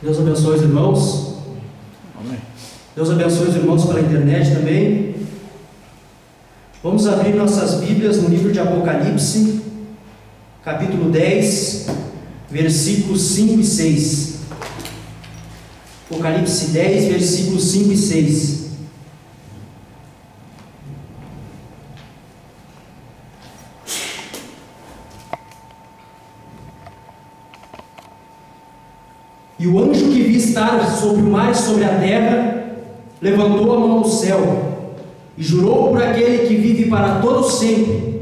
Deus abençoe os irmãos. Amém. Deus abençoe os irmãos pela internet também. Vamos abrir nossas Bíblias no livro de Apocalipse, capítulo 10, versículos 5 e 6. Apocalipse 10, versículos 5 e 6. E o anjo que vi estar sobre o mar e sobre a terra levantou a mão ao céu e jurou por aquele que vive para todo sempre,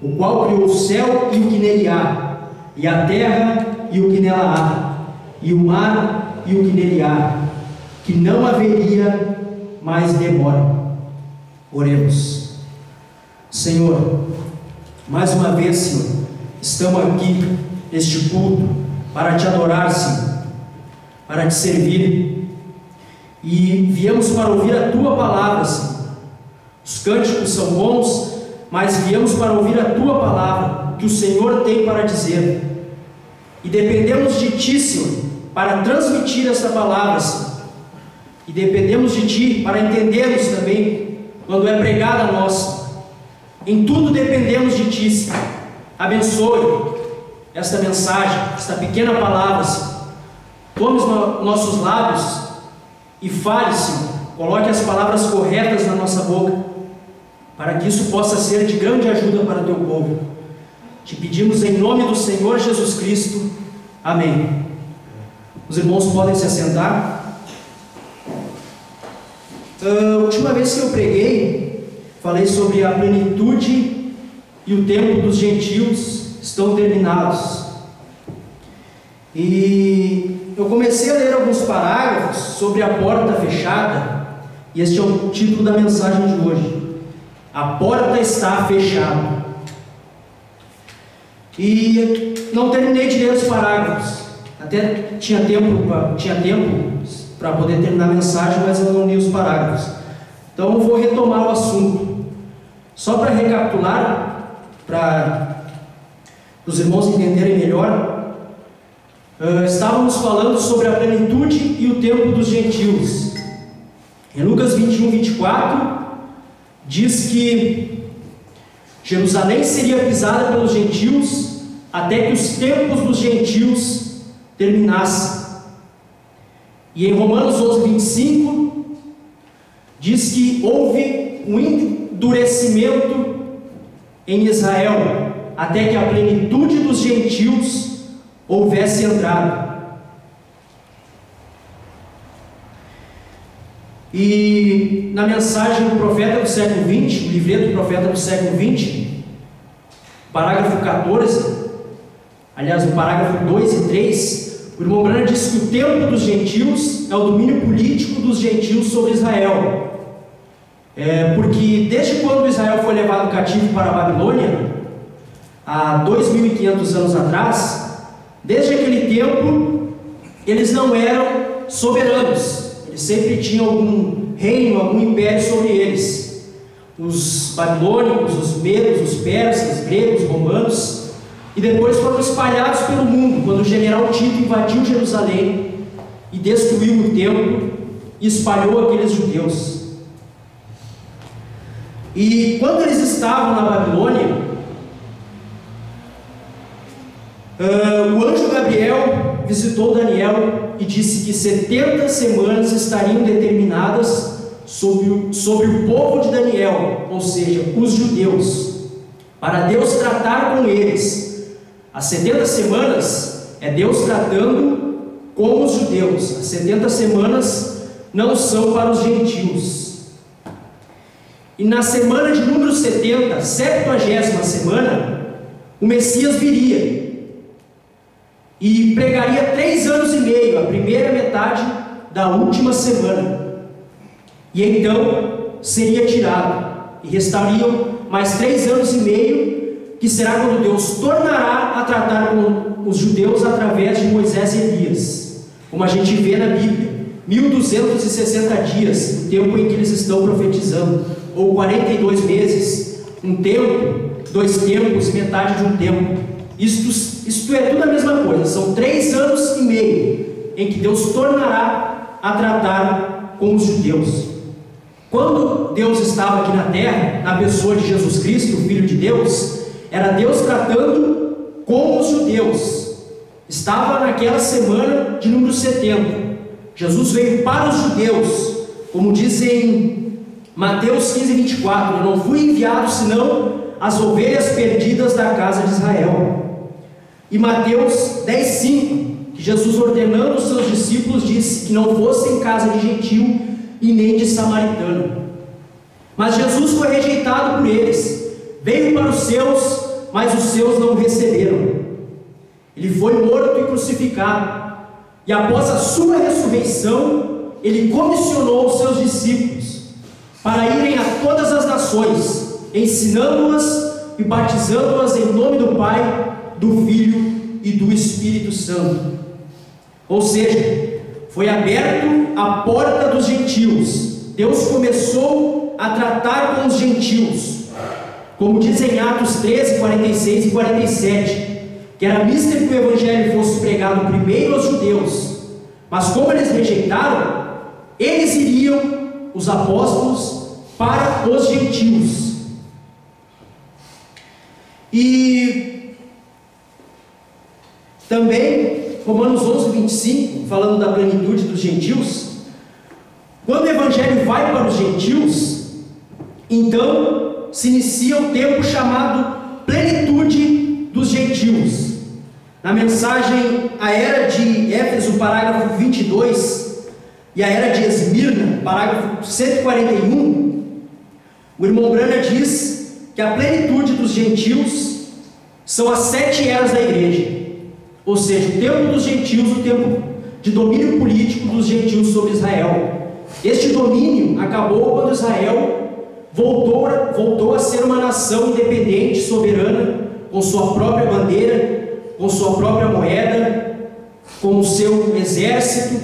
o qual criou o céu e o que nele há, e a terra e o que nela há, e o mar e o que nele há, que não haveria mais demora. Oremos. Senhor, mais uma vez, Senhor, estamos aqui neste culto para te adorar, Senhor, para te servir, e viemos para ouvir a tua palavra, Senhor. Os cânticos são bons, mas viemos para ouvir a tua palavra, que o Senhor tem para dizer, e dependemos de ti, Senhor, para transmitir essa palavra, Senhor, e dependemos de ti para entendermos também quando é pregada a nós. Em tudo dependemos de ti, Senhor. Abençoe esta mensagem, esta pequena palavra, Senhor. Tome os nossos lábios e fale, Senhor. Coloque as palavras corretas na nossa boca, para que isso possa ser de grande ajuda para o teu povo. Te pedimos em nome do Senhor Jesus Cristo. Amém. Os irmãos podem se assentar. A última vez que eu preguei, falei sobre a plenitude e o tempo dos gentios estão terminados. E eu comecei a ler alguns parágrafos sobre a porta fechada, e este é o título da mensagem de hoje: a porta está fechada. E não terminei de ler os parágrafos, até tinha tempo para poder terminar a mensagem, mas eu não li os parágrafos. Então eu vou retomar o assunto. Só para recapitular, para os irmãos entenderem melhor, estávamos falando sobre a plenitude e o tempo dos gentios. Em Lucas 21, 24, diz que Jerusalém seria pisada pelos gentios até que os tempos dos gentios terminassem. E em Romanos 11, 25, diz que houve um endurecimento em Israel até que a plenitude dos gentios houvesse entrado. E na mensagem do profeta do século 20, o livreto do profeta do século 20, parágrafo 14, aliás, no parágrafo 2 e 3, o irmão Branham diz que o tempo dos gentios é o domínio político dos gentios sobre Israel. Porque desde quando Israel foi levado cativo para a Babilônia, há 2.500 anos atrás, desde aquele tempo, eles não eram soberanos. Eles sempre tinham algum reino, algum império sobre eles. Os babilônicos, os medos, os persas, os gregos, os romanos, e depois foram espalhados pelo mundo, quando o general Tito invadiu Jerusalém e destruiu o templo e espalhou aqueles judeus. E quando eles estavam na Babilônia, o anjo Gabriel visitou Daniel e disse que 70 semanas estariam determinadas sobre o povo de Daniel, ou seja, os judeus, para Deus tratar com eles. As 70 semanas é Deus tratando com os judeus. As 70 semanas não são para os gentios. E na semana de número 70, 70ª semana, o Messias viria e pregaria 3 anos e meio, a primeira metade da última semana, e então seria tirado, e restariam mais 3 anos e meio, que será quando Deus tornará a tratar com os judeus através de Moisés e Elias, como a gente vê na Bíblia, 1260 dias, o tempo em que eles estão profetizando, ou 42 meses, um tempo, 2 tempos, metade de um tempo. Isto é tudo a mesma coisa, são 3 anos e meio em que Deus tornará a tratar com os judeus. Quando Deus estava aqui na terra, na pessoa de Jesus Cristo, o Filho de Deus, era Deus tratando com os judeus. Estava naquela semana de número 70. Jesus veio para os judeus, como diz em Mateus 15, 24: eu não fui enviado senão as ovelhas perdidas da casa de Israel. E Mateus 10, 5, que Jesus, ordenando os seus discípulos, disse que não fossem casa de gentil e nem de samaritano. Mas Jesus foi rejeitado por eles, veio para os seus, mas os seus não o receberam. Ele foi morto e crucificado, e após a sua ressurreição, ele comissionou os seus discípulos para irem a todas as nações, ensinando-as e batizando-as em nome do Pai, do Filho e do Espírito Santo. Ou seja, foi aberto a porta dos gentios. Deus começou a tratar com os gentios, como diz em Atos 13, 46 e 47, que era mister que o Evangelho fosse pregado primeiro aos judeus, mas como eles rejeitaram, eles iriam, os apóstolos, para os gentios. E também Romanos 11, 25, falando da plenitude dos gentios, quando o Evangelho vai para os gentios, então se inicia o tempo chamado plenitude dos gentios. Na mensagem A Era de Éfeso, parágrafo 22, e A Era de Esmirna, parágrafo 141, o irmão Branham diz que a plenitude dos gentios são as 7 eras da igreja, ou seja, o tempo dos gentios, o tempo de domínio político dos gentios sobre Israel. Este domínio acabou quando Israel voltou a ser uma nação independente, soberana, com sua própria bandeira, com sua própria moeda, com o seu exército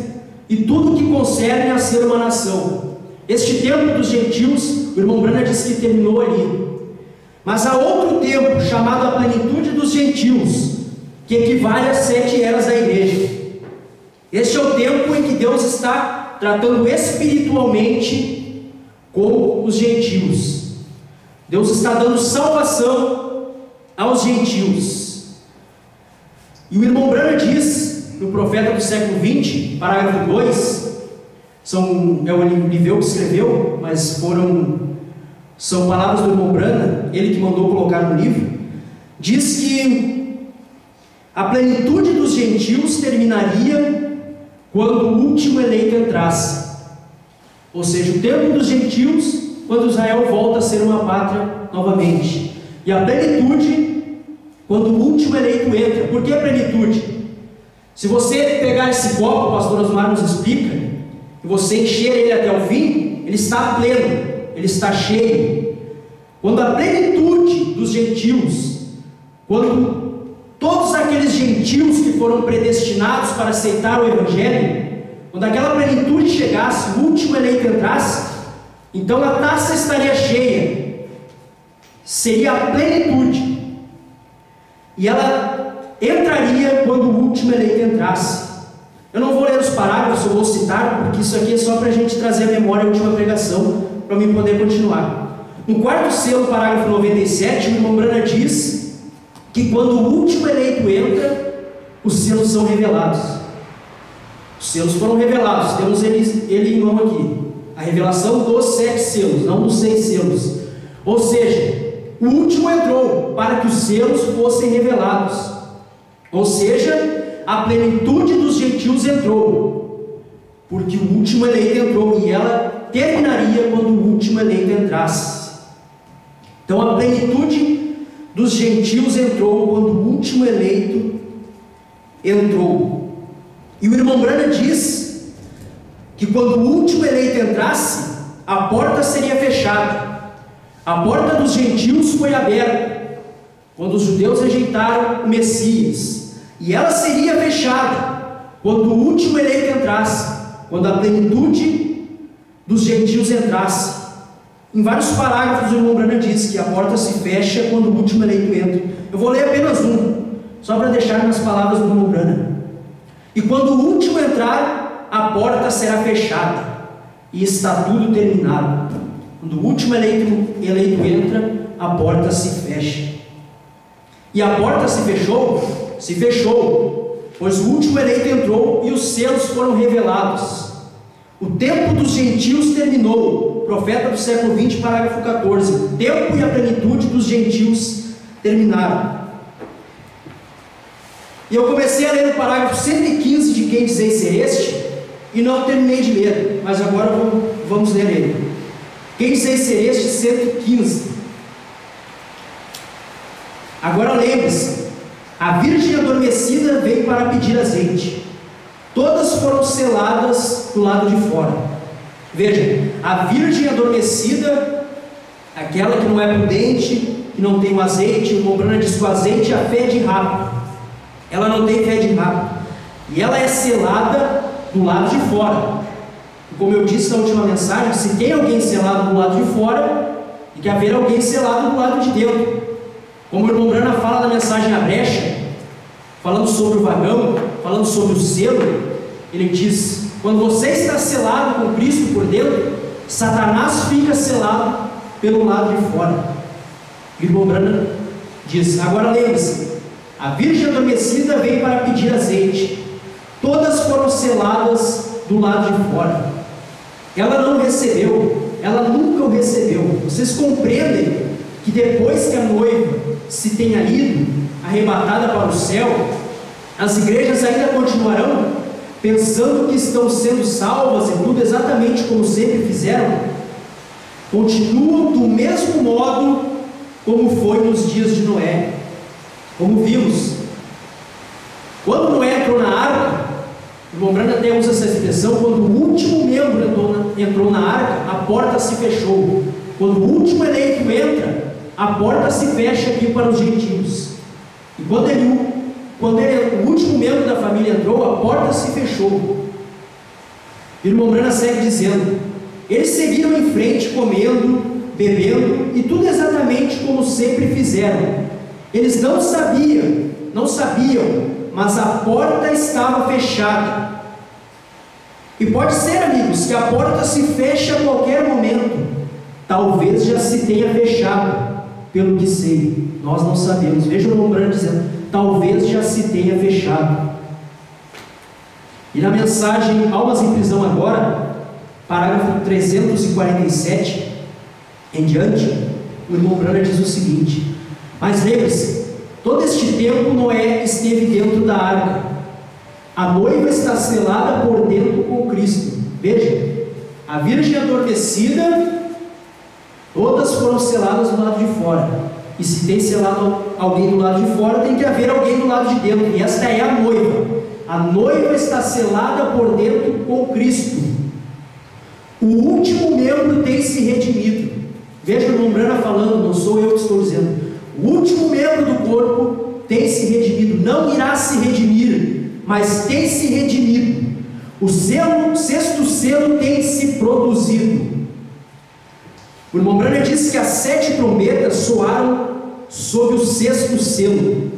e tudo que concerne a ser uma nação. Este tempo dos gentios, o irmão Branham disse que terminou ali. Mas há outro tempo chamado a plenitude dos gentios, que equivale às 7 eras da igreja. Este é o tempo em que Deus está tratando espiritualmente com os gentios. Deus está dando salvação aos gentios. E o irmão Branham diz, no Profeta do século 20, parágrafo 2, é o Liveu que escreveu, mas são palavras do irmão Branham, ele que mandou colocar no livro, diz que a plenitude dos gentios terminaria quando o último eleito entrasse. Ou seja, o tempo dos gentios, quando Israel volta a ser uma pátria novamente. E a plenitude, quando o último eleito entra. Por que a plenitude? Se você pegar esse copo, o pastor Osmar nos explica, e você encher ele até o fim, ele está pleno, ele está cheio. Quando a plenitude dos gentios, quando todos aqueles gentios que foram predestinados para aceitar o Evangelho, quando aquela plenitude chegasse, o último eleito entrasse, então a taça estaria cheia, seria a plenitude, e ela entraria quando o último eleito entrasse. Eu não vou ler os parágrafos, eu vou citar, porque isso aqui é só para a gente trazer à memória a última pregação, para mim poder continuar. No quarto selo, parágrafo 97, o irmão Branham diz que quando o último eleito entra, os selos são revelados. Os selos foram revelados, temos ele em mão aqui. A revelação dos 7 selos, não dos 6 selos. Ou seja, o último entrou para que os selos fossem revelados. Ou seja, a plenitude dos gentios entrou, porque o último eleito entrou, e ela terminaria quando o último eleito entrasse. Então a plenitude dos gentios entrou quando o último eleito entrou. E o irmão Branham diz que quando o último eleito entrasse, a porta seria fechada. A porta dos gentios foi aberta quando os judeus rejeitaram o Messias, e ela seria fechada quando o último eleito entrasse, quando a plenitude dos gentios entrasse. Em vários parágrafos o irmão Branham diz que a porta se fecha quando o último eleito entra. Eu vou ler apenas um, só para deixar nas palavras do irmão Branham. E quando o último entrar, a porta será fechada, e está tudo terminado. Quando o último eleito entra, a porta se fecha. E a porta se fechou, pois o último eleito entrou e os selos foram revelados. O tempo dos gentios terminou. Profeta do século 20, parágrafo 14. O tempo e a plenitude dos gentios terminaram. E eu comecei a ler o parágrafo 115 de Quem Dizeis Ser Este, e não terminei de ler, mas agora vamos ler ele. Quem Dizeis Ser Este, 115. Agora lembre-se, a virgem adormecida veio para pedir azeite. Todas foram seladas do lado de fora. Veja, a virgem adormecida, aquela que não é prudente, que não tem o azeite, o Mombrana diz que o azeite é a fé de rápido. Ela não tem fé de rápido. E ela é selada do lado de fora. E como eu disse na última mensagem, se tem alguém selado do lado de fora, tem que haver alguém selado do lado de dentro. Como o irmão Brana fala na mensagem A Brecha, falando sobre o vagão, falando sobre o selo, ele diz: quando você está selado com Cristo por dentro, Satanás fica selado pelo lado de fora. E o irmão Brana diz: agora lembre-se, a virgem adormecida veio para pedir azeite. Todas foram seladas do lado de fora. Ela não recebeu, ela nunca o recebeu. Vocês compreendem que depois que a noiva se tenha ido, arrebatada para o céu, as igrejas ainda continuarão pensando que estão sendo salvas e tudo exatamente como sempre fizeram? Continuam do mesmo modo como foi nos dias de Noé. Como vimos, quando Noé entrou na arca, o irmão Brana até usa essa expressão: quando o último membro entrou na arca, a porta se fechou. Quando o último eleito entra, a porta se fecha aqui para os gentios. E quando o último membro da família entrou, a porta se fechou. E o irmão Brana segue dizendo: eles seguiram em frente, comendo, bebendo, e tudo exatamente como sempre fizeram. Eles não sabiam, mas a porta estava fechada. E pode ser, amigos, que a porta se feche a qualquer momento. Talvez já se tenha fechado, pelo que sei. Nós não sabemos. Veja o irmão Brana dizendo: talvez já se tenha fechado. E na mensagem Almas em Prisão Agora, parágrafo 347 em diante, o irmão Brana diz o seguinte: mas lembre-se, todo este tempo Noé esteve dentro da arca. A noiva está selada por dentro com Cristo. Veja, a virgem adormecida, todas foram seladas do lado de fora. E se tem selado alguém do lado de fora, tem que haver alguém do lado de dentro. E esta é a noiva. A noiva está selada por dentro com Cristo. O último membro tem se redimido. Veja o irmão Brana falando, não sou eu que estou dizendo. O último membro do corpo tem se redimido. Não irá se redimir, mas tem se redimido. O sexto selo tem se produzido. O irmão Brana disse que as 7 trombetas soaram sob o sexto selo.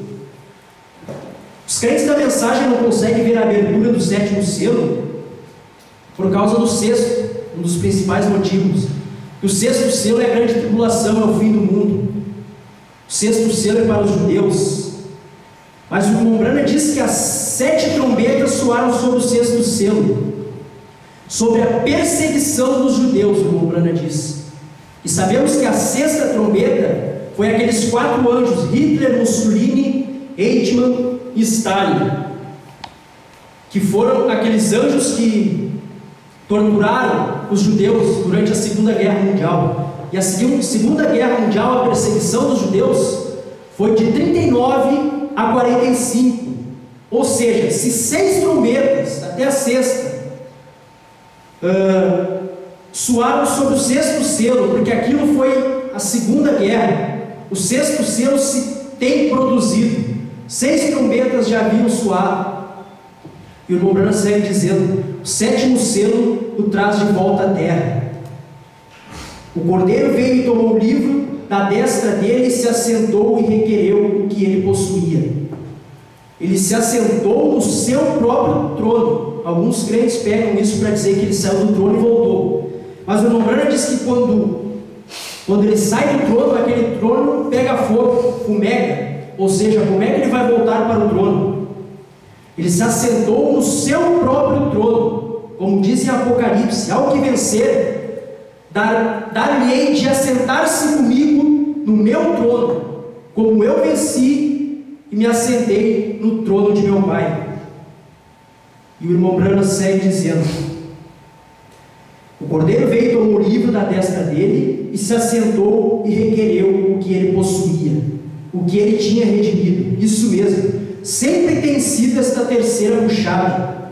Os crentes da mensagem não conseguem ver a abertura do 7º selo por causa do sexto, um dos principais motivos. O 6º selo é a grande tribulação, é o fim do mundo. O 6º selo é para os judeus. Mas o irmão Brana disse que as 7 trombetas soaram sobre o 6º selo, sobre a perseguição dos judeus, o irmão Brana disse. E sabemos que a 6ª trombeta foi aqueles 4 anjos, Hitler, Mussolini, Eichmann e Stalin, que foram aqueles anjos que torturaram os judeus durante a Segunda Guerra Mundial. E a Segunda Guerra Mundial, a perseguição dos judeus, foi de 39 a 45. Ou seja, se 6 trombetas, até a 6ª, soaram sobre o 6º selo, porque aquilo foi a Segunda Guerra. O 6º selo se tem produzido. 6 trombetas já haviam soado. E o irmão Brana segue dizendo: o 7º selo o traz de volta à terra. O cordeiro veio e tomou o livro da destra dele, e se assentou e requereu o que ele possuía. Ele se assentou no seu próprio trono. Alguns crentes pegam isso para dizer que ele saiu do trono e voltou. Mas o irmão Branham diz que quando ele sai do trono, aquele trono pega fogo, fumega. Ou seja, como é que ele vai voltar para o trono? Ele se assentou no seu próprio trono. Como diz em Apocalipse: ao que vencer, dar-lhe-ei de assentar-se comigo no meu trono, como eu venci e me assentei no trono de meu Pai. E o irmão Branham segue dizendo: o Cordeiro veio e tomou o livro da destra dele e se assentou e requereu o que ele possuía, o que ele tinha redimido. Isso mesmo, sempre tem sido esta terceira puxada.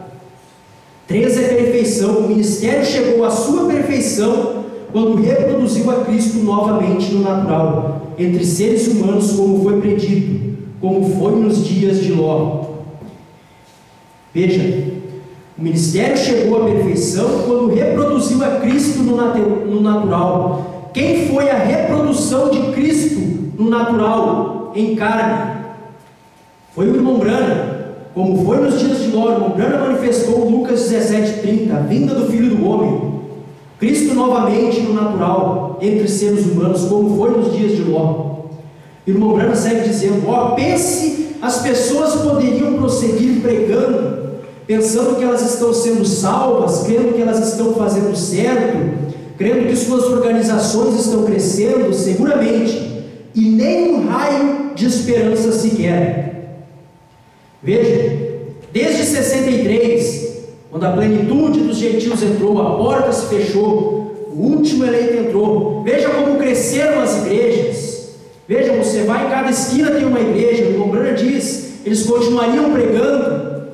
3 é perfeição. O ministério chegou à sua perfeição quando reproduziu a Cristo novamente no natural, entre seres humanos, como foi predito, como foi nos dias de Ló. Veja, o ministério chegou à perfeição quando reproduziu a Cristo no natural. Quem foi a reprodução de Cristo no natural, em carne? Foi o irmão Branham. Como foi nos dias de Ló, o irmão Branham manifestou Lucas 17:30, a vinda do Filho do Homem. Cristo novamente no natural, entre seres humanos, como foi nos dias de Ló. O irmão Branham segue dizendo: pense, as pessoas poderiam prosseguir pregando, pensando que elas estão sendo salvas, crendo que elas estão fazendo certo, crendo que suas organizações estão crescendo, seguramente, e nem um raio de esperança sequer. Veja, desde 63, quando a plenitude dos gentios entrou, a porta se fechou, o último eleito entrou. Veja como cresceram as igrejas. Veja, você vai em cada esquina tem uma igreja. O irmão Branham diz, eles continuariam pregando,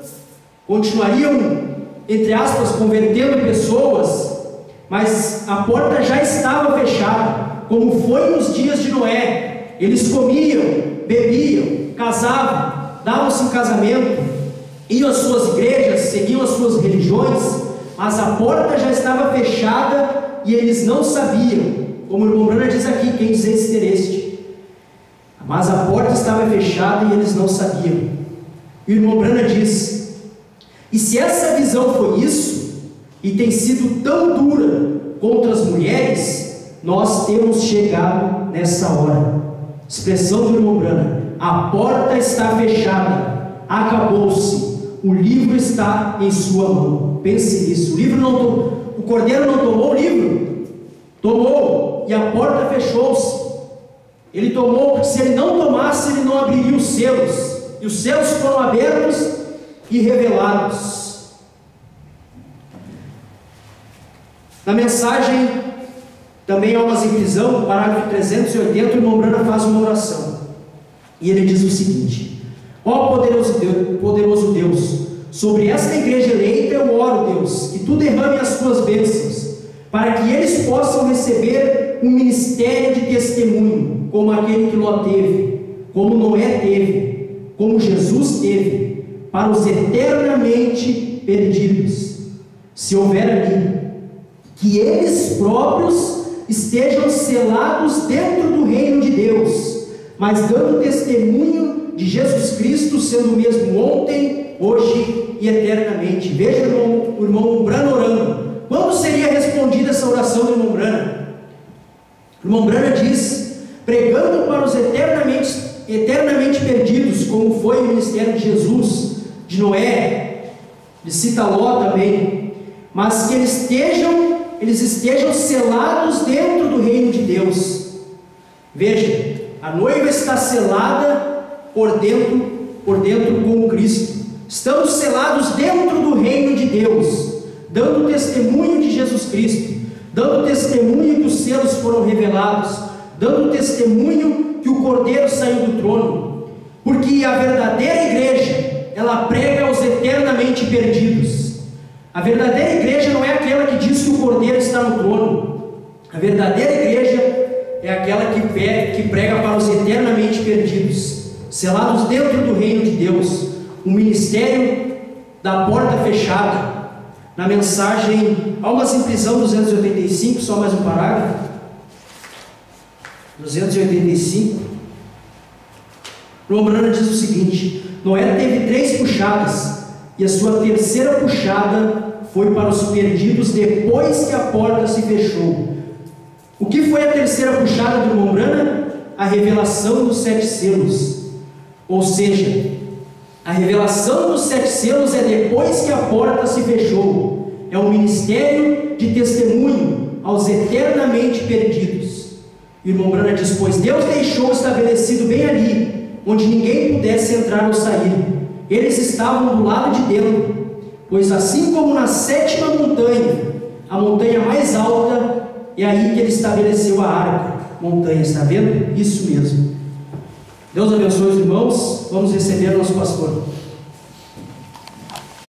continuariam, entre aspas, convertendo pessoas, mas a porta já estava fechada, como foi nos dias de Noé. Eles comiam, bebiam, casavam, davam-se em casamento, iam às suas igrejas, seguiam as suas religiões, mas a porta já estava fechada e eles não sabiam. Como o irmão Branham diz aqui: quem dizes ter este? Mas a porta estava fechada e eles não sabiam. E o irmão Branham diz: e se essa visão foi isso, e tem sido tão dura contra as mulheres, nós temos chegado nessa hora. Expressão do irmão Branham: a porta está fechada, acabou-se, o livro está em sua mão. Pense nisso. O Cordeiro não tomou o livro? Tomou, e a porta fechou-se. Ele tomou, porque se ele não tomasse, ele não abriria os selos, e os selos foram abertos e revelados. Na mensagem também Almas em Prisão, parágrafo 380, o irmão Branham faz uma oração, e ele diz o seguinte: ó poderoso Deus, sobre esta igreja eleita eu oro, Deus, que tu derrame as tuas bênçãos, para que eles possam receber um ministério de testemunho, como aquele que Ló teve, como Noé teve, como Jesus teve, para os eternamente perdidos. Se houver ali, que eles próprios estejam selados dentro do reino de Deus, mas dando testemunho de Jesus Cristo, sendo o mesmo ontem, hoje e eternamente. Veja o irmão Branham orando. Quando seria respondida essa oração do irmão Branham? O irmão Branham diz: pregando para os eternamente perdidos, como foi o ministério de Jesus, de Noé, de cita Ló também, mas que eles estejam selados dentro do reino de Deus. Veja, a noiva está selada por dentro com Cristo. Estamos selados dentro do reino de Deus, dando testemunho de Jesus Cristo, dando testemunho que os selos foram revelados, dando testemunho que o Cordeiro saiu do trono, porque a verdadeira igreja, ela prega aos eternamente perdidos. A verdadeira igreja não é aquela que diz que o Cordeiro está no trono. A verdadeira igreja é aquela que prega para os eternamente perdidos, selados dentro do reino de Deus, um ministério da porta fechada. Na mensagem Almas em Prisão 285, só mais um parágrafo, 285, o irmão Branham diz o seguinte: Noé teve 3 puxadas, e a sua terceira puxada foi para os perdidos depois que a porta se fechou. O que foi a terceira puxada do irmão Branham? A revelação dos 7 selos. Ou seja, a revelação dos 7 selos é depois que a porta se fechou. É um ministério de testemunho aos eternamente perdidos. O irmão Branham diz: pois Deus deixou estabelecido bem ali, onde ninguém pudesse entrar ou sair. Eles estavam do lado de dentro, pois assim como na 7ª montanha, a montanha mais alta, é aí que ele estabeleceu a arca. Montanha, está vendo? Isso mesmo. Deus abençoe os irmãos. Vamos receber nosso pastor.